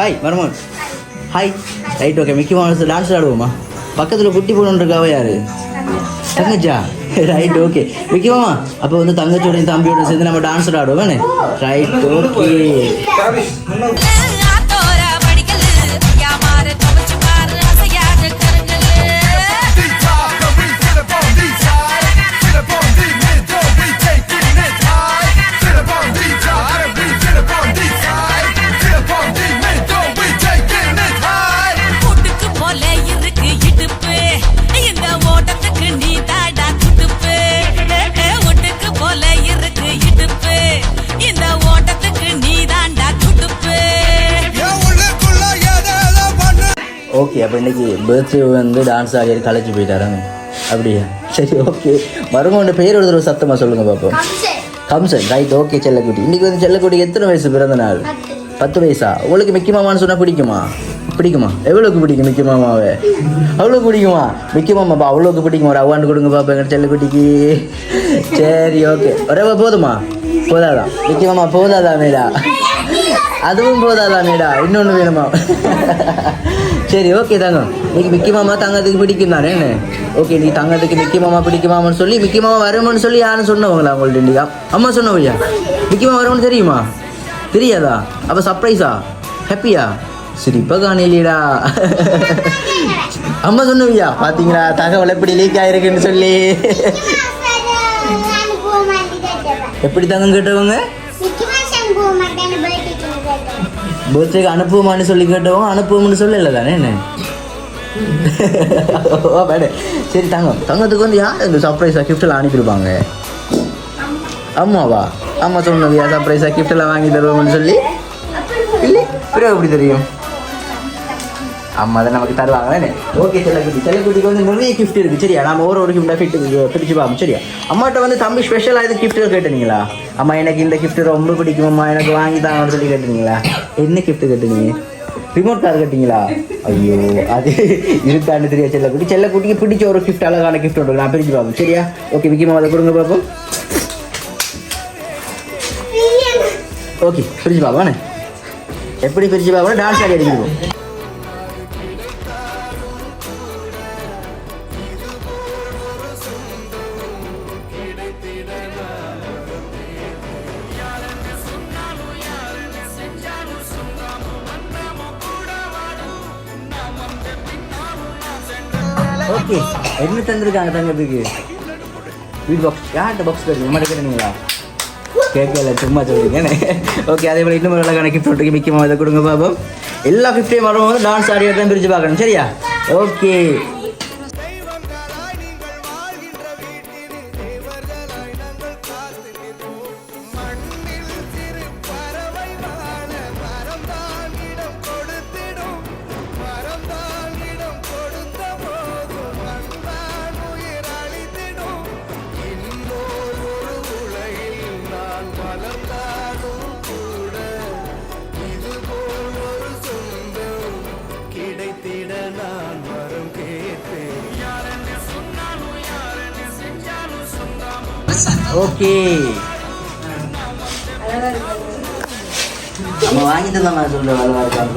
Hi மருமன். Hi. Right okay. Mickey Mouse dance ஆடுவோமா? பக்கத்தில் குட்டி பொண்ணு இருக்காவ யாரு? தங்கச்சா? Right okay. மிக்கி மாமா அப்போ வந்து தங்கச்சியோட தம்பியோட சேர்ந்து நம்ம டான்ஸ் ஆடுவோம். Right okay. ஓகே அப்போ இன்றைக்கி பர்த்டே வந்து டான்ஸ் ஆடி கலைச்சி போயிட்டாராங்க அப்படியா? சரி ஓகே. மருமகனோட பேர் ஒரு தடவை சத்தமாக சொல்லுங்கள் பார்ப்போம். கம்சன். Right okay. செல்லக்குட்டி இன்றைக்கி வந்து செல்லக்குட்டிக்கு எத்தனை வயசு பிறந்த நாள்? 10 வயசா? உங்களுக்கு மிக்கி மாமான்னு சொன்னால் பிடிக்குமா? பிடிக்குமா? எவ்வளோக்கு பிடிக்கும் மிக்கி மாமாவை? அவ்வளோ பிடிக்குமா மிக்கி மாமா? அவ்வளோக்கு பிடிக்குமா? ஒரு அவாண்டு கொடுங்க பார்ப்போம் எங்கள் செல்லக்குட்டிக்கு. சரி ஓகே. ஒரே போதுமா? போதாதான் மிக்கி மாமா? போதாதா மேடா? அதுவும் போதாதா மேடா? இன்னொன்று வேணுமா? சரி ஓகே தாங்க. இன்னைக்கு மிக்கி மாமா தங்கத்துக்கு பிடிக்கும் தானே? ஓகே நீ தங்கத்துக்கு மிக்கி மாமா பிடிக்குமான்னு சொல்லி மிக்கி மாமா வருமானு சொல்லி யாரும் சொன்னவங்களா உங்கள்ட்ட? இண்டிகா அம்மா சொன்னவையா மிக்கி மாமா வருமானு தெரியுமா? தெரியாதா? அப்போ சர்ப்ரைஸா? ஹாப்பியா? சிரிப்பா காணலிடா. அம்மா சொன்னவையா? பார்த்தீங்களா தகவல் எப்படி லீக் ஆயிருக்குன்னு சொல்லி. எப்படி தங்கம் கேட்டவங்க? பர்த்டேக்கு அனுப்புவோமான்னு சொல்லி கேட்டவங்க அனுப்புவோம்னு சொல்லல தானே என்ன? சரி தங்கத்துக்கு வந்து யார் இந்த சர்ப்ரைஸாக கிஃப்டெல்லாம் அனுப்பியிருப்பாங்க? அம்மாவா? அம்மா சொன்னதுயா சர்ப்ரைஸாக கிஃப்டெல்லாம் வாங்கி தருவோம்னு சொல்லி? இல்லை பிறகு எப்படி தெரியும்? அம்மா தான் நமக்கு தருவாங்க தானே? ஓகே. செல்லக்குட்டிக்கு வந்து நிறைய கிஃப்ட் இருக்குது சரியா? நம்ம ஒரு கிஃப்டாக பிரிச்சு பார்ப்போம் சரியா? அம்மாட்ட வந்து தம்பி ஸ்பெஷலாக இது கிஃப்ட்டு கேட்டுனீங்களா? அம்மா எனக்கு இந்த கிஃப்ட் ரொம்ப பிடிக்கும்மா எனக்கு வாங்கி தாங்கன்னு சொல்லி கேட்டுனீங்களா? என்ன கிஃப்ட் கேட்டுனீங்க? ரிமோட் கார் கேட்டீங்களா? ஐயோ அது இருக்கான்னு தெரியா? செல்லக்குட்டிக்கு பிடிச்ச ஒரு கிஃப்ட் அழகான கிஃப்ட் ஒன்று நான் பிரிச்சு பார்ப்போம் சரியா? ஓகே மிக்கி மாமா அதை கொடுங்க பார்ப்போம். ஓகே பிரிச்சு பார்ப்போம். எப்படி பிரிச்சு பார்ப்போம்? டான்ஸ் ஆடி அடிக்கணும். ஓகே என்ன தந்துருக்காங்க தங்கத்துக்கு? வீட் பாக்ஸ். யார்கிட்ட பாக்ஸ் கேட்குங்க? மாதிரி கேட்டீங்களா? கேட்கல சும்மா சொல்லுங்க. ஓகே அதே போல் இன்னும் ஒரு அழகான கிஃப்ட் ஒட்டுக்கு மிக்கி மாமா இதை கொடுங்க பாப்போம். எல்லா கிஃப்ட்டையும் வரும்போது டான்ஸ் ஆடியோ தான் பிரித்து பார்க்கணும் சரியா? ஓகே. ஓகே நம்ம வாங்கி தந்தாங்க சொல்ல அழகா இருக்கான்னு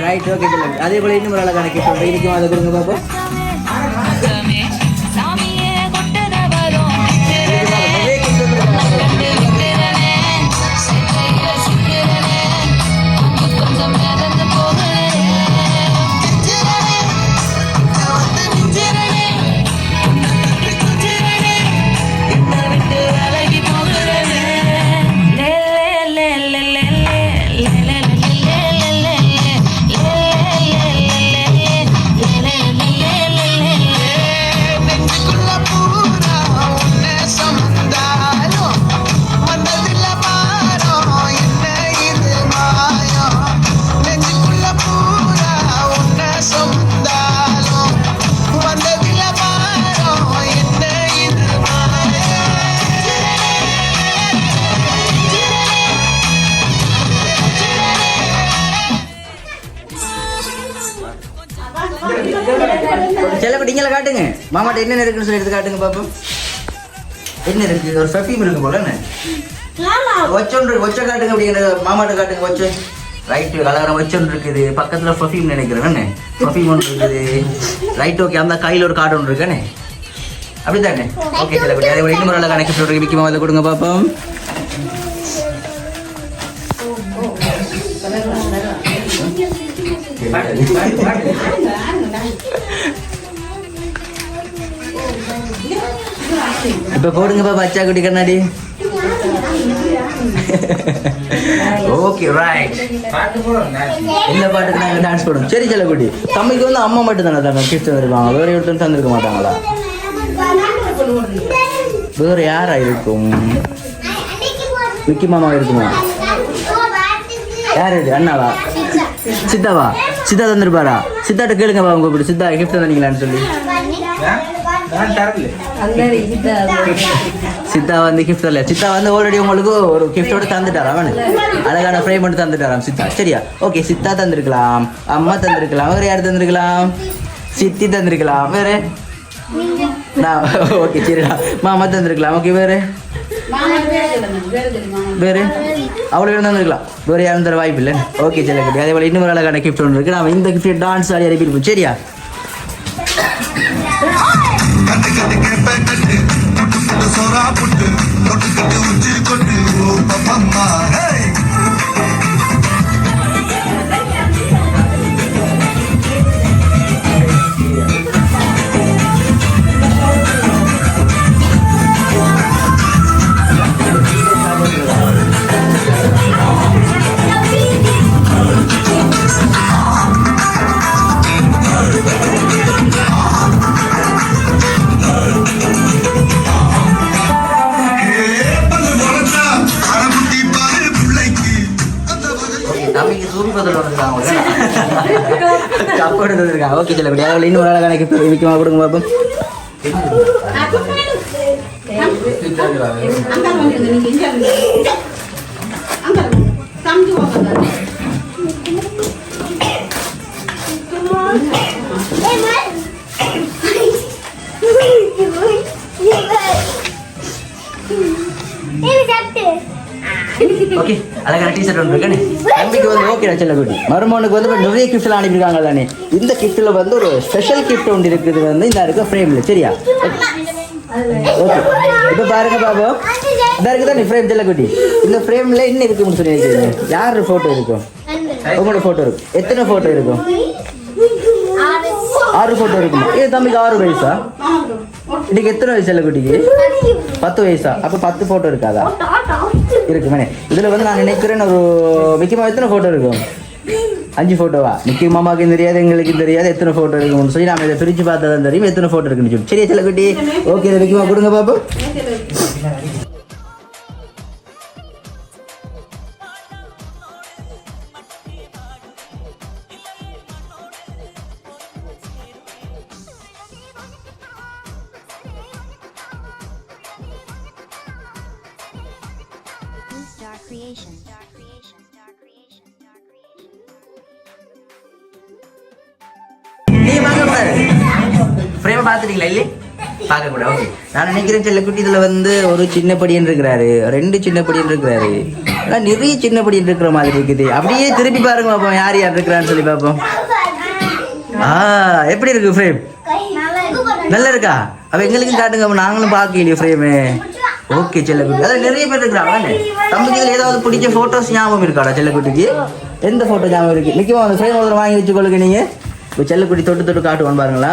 ரைட் ஓகே. அதே போல இன்னும் ஒரு அழகான கிஃப்ட் இருக்கும் அதை கொடுங்க பாப்போம். இங்கே காட்டுங்க மாமாட்ட என்ன இருக்குன்னு சொல்லி எடுத்து காட்டுங்க பாப்போம். என்ன இருக்கு? ஒரு பெர்ஃப்யூம் இருக்கு போல என்ன? ஒச்சொன்று காட்டுங்க அப்படிங்கிற மாமாட்ட காட்டுங்க. ஒச்ச ரைட்டு கலகரம் ஒச்சொன்று இருக்குது. பக்கத்துல பெர்ஃப்யூம் நினைக்கிறேன் என்ன? பெர்ஃப்யூம் ஒன்று இருக்குது. Right okay. அந்த கையில் ஒரு கார்டு ஒன்று இருக்குன்னு அப்படித்தானே? ஓகே சில குட்டி. அதே போல இன்னும் ஒரு கணக்கு சொல்றீங்க. விக்கி மாமாவில் கொடுங்க பாப்போம். இப்ப போடுங்க பாப்பா அச்சா குட்டி கண்ணாடி. Okay right. எல்லா பாட்டுக்கு நாங்கள் டான்ஸ் போடுவோம். சரி சில குட்டி. தம்பிக்கு வந்து அம்மா மட்டும் தானே தாங்க கிஃப்ட் தந்துருப்பாங்க. வேற ஒருத்தர் தந்துருக்க மாட்டாங்களா? வேற யாரா இருக்கும்? விக்கி மாமா இருக்குமா? யாரு? அண்ணாவா? சித்தாவா? சித்தா தந்துருப்பாரா? சித்தாட்ட கேளுங்கப்பா உங்க இப்படி சித்தா கிஃப்ட் தந்தீங்களான்னு சொல்லி. சித்தா வந்து கிஃப்ட் இல்ல. சித்தா வந்து ஆல்ரெடி உங்களுக்கு ஒரு கிஃப்டோட தந்துட்டாரா? அவனு அழகான ஃப்ரேம் பண்ணி தந்துட்டாராம் சித்தா. சரியா ஓகே. சித்தா தந்திருக்கலாம், அம்மா தந்திருக்கலாம், வேற யார் தந்திருக்கலாம்? சித்தி தந்திருக்கலாம், வேற ஓகே சரிடா மாமா தந்திருக்கலாம். ஓகே வேற வேறு அவ்வளோ தந்துருக்கலாம். வேறு யாரும் தர வாய்ப்பு இல்லை. ஓகே சரி குட்டி. அதே போல் இன்னொரு அழகான கிஃப்ட் ஒன்று இருக்குது. நான் இந்த கிஃப்ட் டான்ஸ் ஆடி அனுப்பியிருப்போம். சரியா ஓகே சில குட்டி. அதில் இன்னொரு அழகான கிஃப்ட் விற்கமா கொடுங்க பாப்போம். ஓகே அழகான டீஷர்ட் ஒன்று இருக்குன்னு தம்பிக்கு வந்து ஓகே செல்ல குட்டி. மருமகனுக்கு வந்து நிறைய கிஃப்ட்லாம் அனுப்பியிருக்காங்க தானே. இந்த கிஃப்ட்டில் வந்து ஒரு ஸ்பெஷல் கிஃப்ட் ஒன்று இருக்குது வந்து இந்த இருக்க ஃப்ரேமில். சரியா ஓகே. இப்போ பாருங்க பாப்போம். இந்த இருக்குது தானே ஃப்ரேம் செல்ல குட்டி. இந்த ஃப்ரேமில் என்ன இருக்குன்னு சொல்லி நினைக்கிறீங்க? யார் ஃபோட்டோ இருக்கும்? உங்களோட ஃபோட்டோ இருக்கும். எத்தனை ஃபோட்டோ இருக்கும்? 6 ஃபோட்டோ இருக்குமா? ஏன் தம்பிக்கு 6 வயசா? இன்னைக்கு எத்தனை வயசு செல்ல குட்டிக்கு? 10 வயசா? அப்போ 10 ஃபோட்டோ இருக்காதா? இருக்குமே. இதில் வந்து நான் நினைக்கிறேன் ஒரு மிக்கி மாமா எத்தனை ஃபோட்டோ இருக்கும்? 5 ஃபோட்டோவா? மிக்கி மாமாவுக்கு தெரியாது, எங்களுக்கு தெரியாது எத்தனை ஃபோட்டோ இருக்கும்னு சொல்லி நம்ம இதை பிரித்து பார்த்தா தான் தெரியும் எத்தனை ஃபோட்டோ இருக்குன்னு சொல்லி. சரியா செல்ல குட்டி? ஓகே இதை மிக்கி மாமா கொடுங்க பாப்போம். ஃப்ரேமை பார்த்துட்டீங்களா? இல்லை பார்க்கக்கூடாது. ஓகே நான் நினைக்கிறேன் செல்லக்குட்டி இதில் வந்து ஒரு சின்ன படியன் இருக்கிறாரு, 2 சின்ன படியன் இருக்கிறாரு, ஆனால் நிறைய சின்ன படியன் இருக்கிற மாதிரி இருக்குது. அப்படியே திருப்பி பாருங்க பார்ப்போம் யார் யார் இருக்கிறான்னு சொல்லி பார்ப்போம். எப்படி இருக்கு ஃப்ரேம்? நல்லா இருக்கா? அப்போ எங்களுக்கும் காட்டுங்க, நாங்களும் பார்க்கலையே ஃப்ரேமு. ஓகே செல்லக்குட்டி அதில் நிறைய பேர் இருக்கிறாங்க. தம்பிக்கு இதில் ஏதாவது பிடிச்ச ஃபோட்டோஸ் ஞாபகம் இருக்காடா செல்லக்குட்டிக்கு? எந்த ஃபோட்டோ ஞாபகம் இருக்குது? முக்கியமாக அந்த ஃப்ரேம் ஒரு வாங்கி வச்சுக்கொள்ளுங்க. நீங்கள் இப்போ செல்லக்குட்டி தொட்டு தொட்டு காட்டுவான்னு பாருங்களா.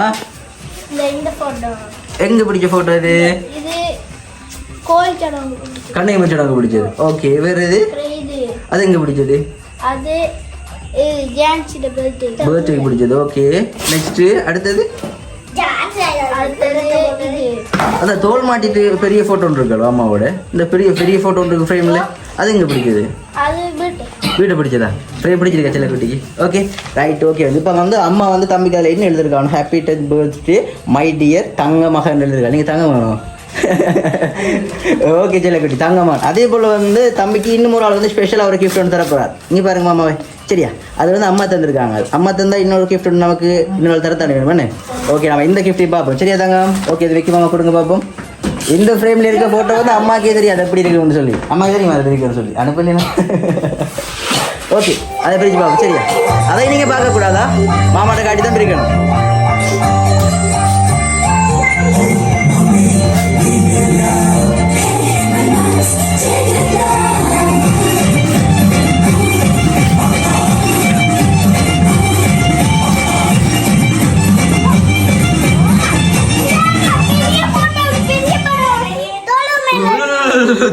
எங்க பிடிச்ச போட்டோ இது? கண்ணையம்மன் சடங்கு பிடிச்சது. ஓகே வேற இது? அது எங்க பிடிச்சது? அது பர்த்டே பிடிச்சது. ஓகே நெக்ஸ்ட் அடுத்தது அதான் தோல் மாட்டிட்டு பெரிய போட்டோ ஒன்று இருக்கா அம்மாவோட, இந்த பெரிய பெரிய போட்டோ ஒன்று இருக்கு ஃப்ரேம்ல, அது எங்க பிடிக்குது? வீட்டை பிடிச்சதா? ஃப்ரேம் பிடிச்சிருக்கா செல்லக்குட்டிக்கு? Okay right. ஓகே வந்து இப்போ வந்து அம்மா வந்து தம்பிக்கு அதில் என்ன எழுதிருக்காங்க? Happy 10th birthday my dear தங்க மகன் எழுதிருக்கா. நீங்கள் தங்க மகனும் ஓகே செல்லக்குட்டி தங்கம்மான். அதே போல் வந்து தம்பிக்கு இன்னும் ஒரு ஆள் வந்து ஸ்பெஷலாக ஒரு கிஃப்ட் ஒன்று தரப்போறார். இங்கே பாருங்க மாமாவே. சரியா அது வந்து அம்மா தந்திருக்காங்க. அம்மா தந்தா இன்னொரு கிஃப்ட் ஒன்று நமக்கு இன்னொரு தர தானே வேணுமே. ஓகே நம்ம இந்த கிஃப்ட்டையும் பார்ப்போம் சரியா தாங்க ஓகே இது விக்கி மாமா கொடுங்க பார்ப்போம் இந்த ஃப்ரேமில் இருக்க ஃபோட்டோ வந்து அம்மாக்கே தெரியாது எப்படி இருக்குன்னு சொல்லி அம்மாக்கே தெரியுமா அது இருக்குன்னு சொல்லி அனுப்பலாம் ஓகே அதை பிரித்து பார்ப்போம் சரியா அதை நீங்கள் பார்க்கக்கூடாதா மாமாட்ட காட்டி தான் பிரிக்கணும்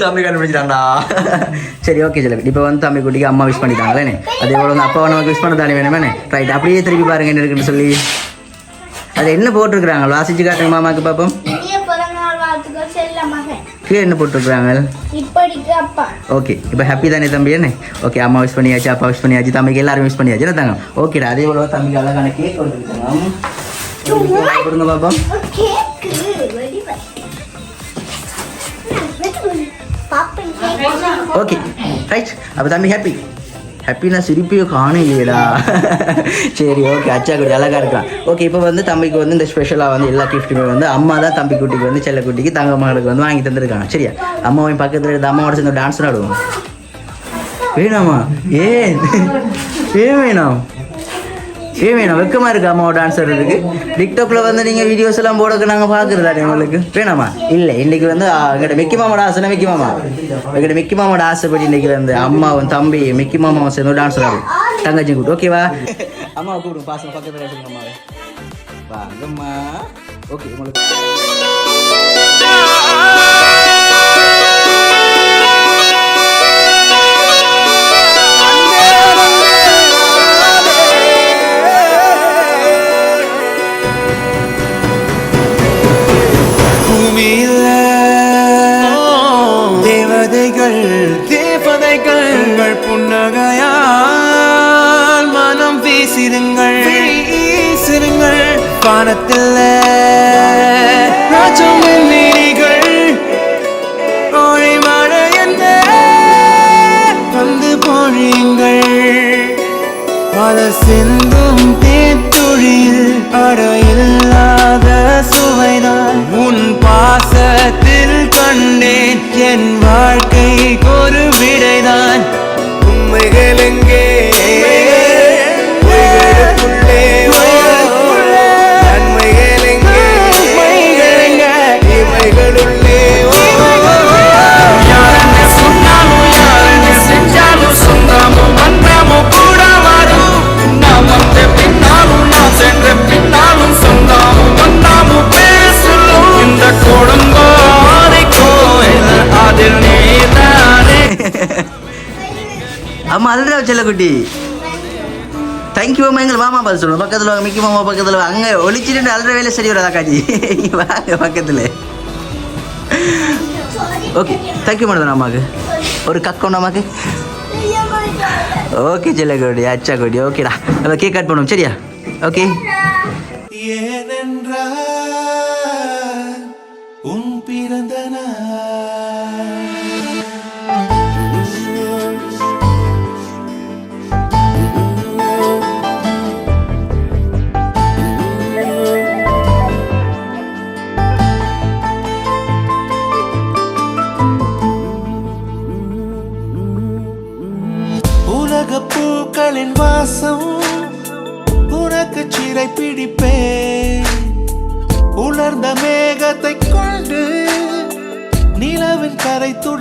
தம்பி கண்டுபிடிச்சிட்டாண்டா சரி ஓகே சொல்லு இப்போ வந்து தம்பி குட்டிக்கு அம்மா விஷ் பண்ணிட்டாங்களே அது எவ்வளோ அப்பா நமக்கு விஷ் பண்ண தானே வேணுமே ரைட் அப்படியே திருப்பி பாருங்க என்ன இருக்குன்னு சொல்லி அது என்ன போட்டிருக்கிறாங்க வாசிச்சு காட்டுங்க மாமாக்கு பார்ப்போம் கீழே என்ன போட்டிருக்கிறாங்க ஓகே இப்போ ஹாப்பி தானே தம்பி என்ன ஓகே அம்மா விஷ் பண்ணியாச்சு அப்பா விஷ் பண்ணியாச்சு தம்பிக்கு எல்லாரும் விஷ் பண்ணியாச்சு என்ன தாங்க ஓகேடா அதே எவ்வளோ தம்பிக்கு அழகான கேக் வந்துருக்காங்க கொடுங்க பார்ப்போம் ஓகே ரைட் அப்போ தம்பி ஹாப்பினா சிரிப்பியோ காணையிலேடா சரி ஓகே அச்சா குட்டி அழகாக இருக்கலாம் ஓகே இப்போ வந்து தம்பிக்கு வந்து இந்த ஸ்பெஷலாக வந்து எல்லா கிஃப்ட்டுமே வந்து அம்மா தான் தம்பி குட்டிக்கு வந்து செல்ல குட்டிக்கு தங்க மகளுக்கு வந்து வாங்கி தந்துருக்காங்க சரியா அம்மாவையும் பக்கத்தில் இருந்த அம்மாவோட சேர்ந்து டான்ஸ் ஆடுவோம் வேணாமா ஏன் வேணாம் வேணாம் வெக்கமாக இருக்கு அம்மாவோட டான்ஸ் ஆடுறதுக்கு டிக்டாக்ல வந்து நீங்கள் வீடியோஸ் எல்லாம் போடக்கு நாங்கள் பார்க்குறதா உங்களுக்கு வேணாமா இல்லை இன்றைக்கி வந்து எங்கள்கிட்ட மிக்கி மாமாவோட ஆசைனா மிக்கி மாமா எங்கள்கிட்ட மிக்கி மாமாவோட ஆசைப்படி இன்றைக்கி வந்து அம்மாவும் தம்பி மிக்கி மாமாவும் சேர்ந்து டான்ஸ் ஆடும் தங்கச்சி கூட்டு ஓகேவா அம்மாவை கூப்பிடும் பாசம் பக்கத்தில் வச்சுருங்க அம்மாவை வாங்கம்மா ஓகே உங்களுக்கு தேவதைகள் புன்னகையால் மனம் வீசிருங்கள் வானத்தில் ராஜம் நீரிகள் ஓழி மழை என்ன வந்து பொழியுங்கள் பல சிந்தும் தேத்துழியில் அடையில்லாத சுவைதான் உன் பாசத்தில் கண்டேன் என் வாழ்க்கைக்கு ஒரு விடைதான் உண்மைகள் எங்கே நன்மைகள் எங்கே இவைகளுள்ளே யாரென்ன சொன்னாலும் யாரென்ன செஞ்சாலும் சொந்தாமும் வந்தாமும் கூட வரும் நாம் வந்த பின்னாலும் நான் சென்ற பின்னாலும் சொந்தாமும் வந்தாமும் பேசலும் இந்த கொடுங்கோரை கோயில் அதில் நீதானே அம்மா அதுதான் செல்லக்குட்டி தேங்க்யூ அம்மா எங்கள் மாமா பார்த்து சொல்லணும் பக்கத்தில் வாங்க மிக்கி மாமா பக்கத்தில் அங்கே ஒழிச்சிட்டு அல்ற வேலை சரி வராதா காஜி வாங்க பக்கத்தில் ஓகே தேங்க்யூ மேடம் அம்மாவுக்கு ஒரு கக்கணும் அம்மாக்கு ஓகே செல்லக்குட்டி அச்சா குட்டி ஓகேடா நம்ம கேக் கட் பண்ணுவோம் சரியா ஓகே ஏனென்றால் உன் பிறந்த பூக்களின் வாசம் உனக்கு சிறை பிடிப்பேன் உலர்ந்த மேகத்தை கொண்டு நிலவின் கரை துடை